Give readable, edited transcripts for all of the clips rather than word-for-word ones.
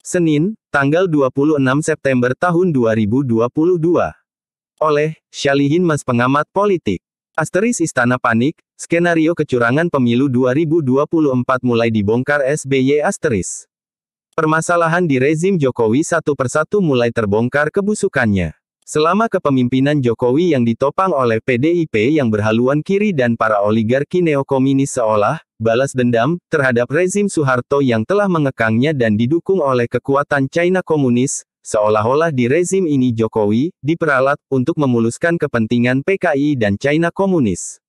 Senin, tanggal 26 September tahun 2022. Oleh Syalihin Mas Pengamat Politik. Asteris Istana Panik, skenario kecurangan pemilu 2024 mulai dibongkar SBY asteris. Permasalahan di rezim Jokowi satu persatu mulai terbongkar kebusukannya. Selama kepemimpinan Jokowi yang ditopang oleh PDIP yang berhaluan kiri dan para oligarki neokomunis seolah balas dendam terhadap rezim Soeharto yang telah mengekangnya dan didukung oleh kekuatan China komunis, seolah-olah di rezim ini Jokowi diperalat untuk memuluskan kepentingan PKI dan China komunis.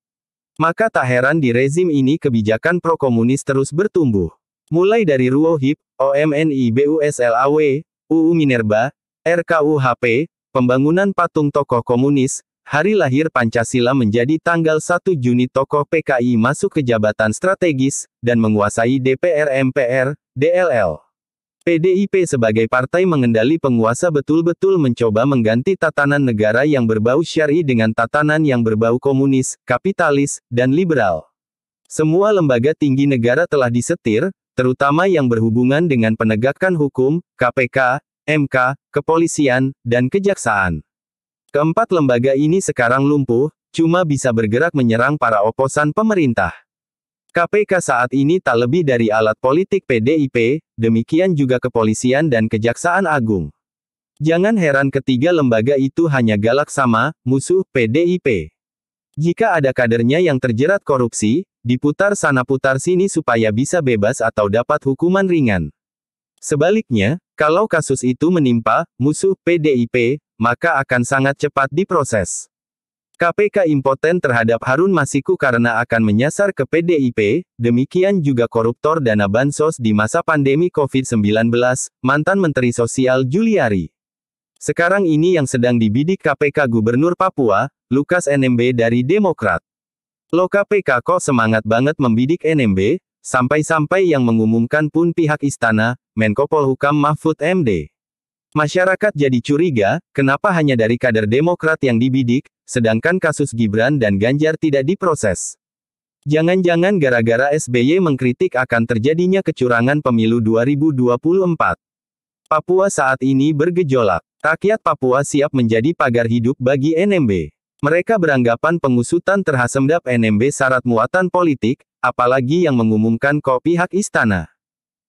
Maka tak heran di rezim ini kebijakan pro-komunis terus bertumbuh. Mulai dari RUU-HIP, OMNI BUSLAW, UU Minerba, RKUHP, pembangunan patung tokoh komunis, hari lahir Pancasila menjadi tanggal 1 Juni tokoh PKI masuk ke jabatan strategis, dan menguasai DPR MPR, DLL. PDIP sebagai partai mengendali penguasa betul-betul mencoba mengganti tatanan negara yang berbau syar'i dengan tatanan yang berbau komunis, kapitalis, dan liberal. Semua lembaga tinggi negara telah disetir, terutama yang berhubungan dengan penegakan hukum, KPK, MK, kepolisian, dan kejaksaan. Keempat lembaga ini sekarang lumpuh, cuma bisa bergerak menyerang para oposan pemerintah. KPK saat ini tak lebih dari alat politik PDIP, demikian juga kepolisian dan kejaksaan agung. Jangan heran ketiga lembaga itu hanya galak sama musuh PDIP. Jika ada kadernya yang terjerat korupsi, diputar sana putar sini supaya bisa bebas atau dapat hukuman ringan. Sebaliknya, kalau kasus itu menimpa musuh PDIP, maka akan sangat cepat diproses. KPK impoten terhadap Harun Masiku karena akan menyasar ke PDIP, demikian juga koruptor dana bansos di masa pandemi COVID-19, mantan Menteri Sosial Juliari. Sekarang ini yang sedang dibidik KPK Gubernur Papua, Lukas NMB dari Demokrat. Lo KPK kok semangat banget membidik NMB, sampai-sampai yang mengumumkan pun pihak istana, Menko Polhukam Mahfud MD. Masyarakat jadi curiga, kenapa hanya dari kader Demokrat yang dibidik, sedangkan kasus Gibran dan Ganjar tidak diproses. Jangan-jangan gara-gara SBY mengkritik akan terjadinya kecurangan pemilu 2024. Papua saat ini bergejolak. Rakyat Papua siap menjadi pagar hidup bagi NMB. Mereka beranggapan pengusutan terhadap NMB syarat muatan politik, apalagi yang mengumumkan kok pihak istana.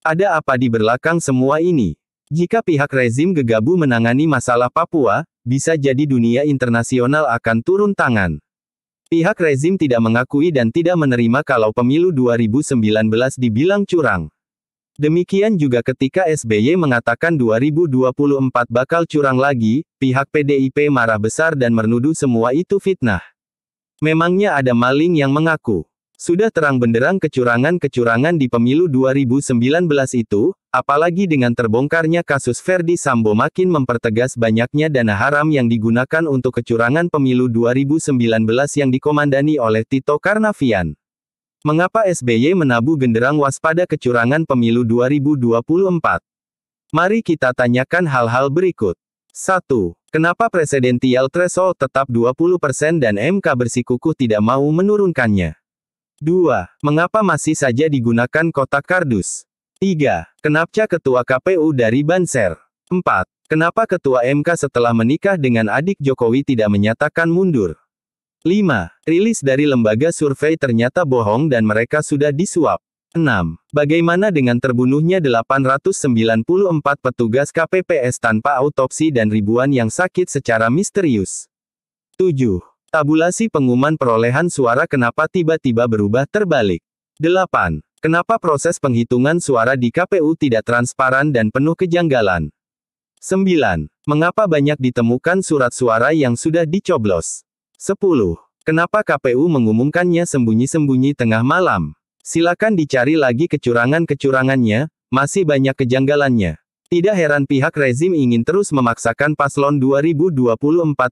Ada apa di belakang semua ini? Jika pihak rezim gegabah menangani masalah Papua, bisa jadi dunia internasional akan turun tangan. Pihak rezim tidak mengakui dan tidak menerima kalau pemilu 2019 dibilang curang. Demikian juga ketika SBY mengatakan 2024 bakal curang lagi, pihak PDIP marah besar dan menuduh semua itu fitnah. Memangnya ada maling yang mengaku sudah terang benderang kecurangan-kecurangan di pemilu 2019 itu, apalagi dengan terbongkarnya kasus Ferdi Sambo makin mempertegas banyaknya dana haram yang digunakan untuk kecurangan pemilu 2019 yang dikomandani oleh Tito Karnavian. Mengapa SBY menabuh genderang waspada kecurangan pemilu 2024? Mari kita tanyakan hal-hal berikut. 1. Kenapa presidensial threshold tetap 20% dan MK bersikukuh tidak mau menurunkannya? 2. Mengapa masih saja digunakan kotak kardus? 3. Kenapa Ketua KPU dari Banser? 4. Kenapa Ketua MK setelah menikah dengan adik Jokowi tidak menyatakan mundur? 5. Rilis dari lembaga survei ternyata bohong dan mereka sudah disuap. 6. Bagaimana dengan terbunuhnya 894 petugas KPPS tanpa autopsi dan ribuan yang sakit secara misterius? 7. Tabulasi pengumuman perolehan suara kenapa tiba-tiba berubah terbalik? 8. Kenapa proses penghitungan suara di KPU tidak transparan dan penuh kejanggalan? 9. Mengapa banyak ditemukan surat suara yang sudah dicoblos? 10. Kenapa KPU mengumumkannya sembunyi-sembunyi tengah malam? Silakan dicari lagi kecurangan-kecurangannya, masih banyak kejanggalannya. Tidak heran pihak rezim ingin terus memaksakan paslon 2024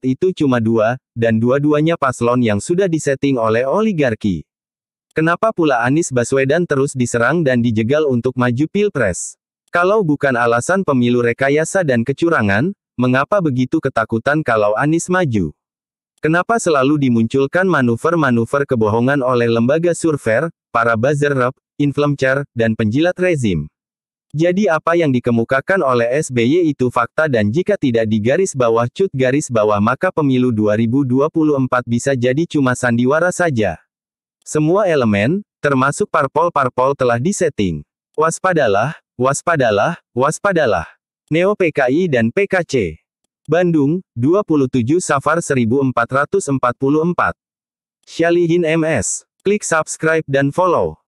itu cuma dua, dan dua-duanya paslon yang sudah disetting oleh oligarki. Kenapa pula Anies Baswedan terus diserang dan dijegal untuk maju pilpres? Kalau bukan alasan pemilu rekayasa dan kecurangan, mengapa begitu ketakutan kalau Anies maju? Kenapa selalu dimunculkan manuver-manuver kebohongan oleh lembaga survei, para buzzer, influencer, dan penjilat rezim? Jadi apa yang dikemukakan oleh SBY itu fakta dan jika tidak digaris bawah cut garis bawah maka pemilu 2024 bisa jadi cuma sandiwara saja. Semua elemen, termasuk parpol-parpol telah disetting. Waspadalah, waspadalah, waspadalah. Neo PKI dan PKC. Bandung, 27 Safar 1444. Syalihin MS. Klik subscribe dan follow.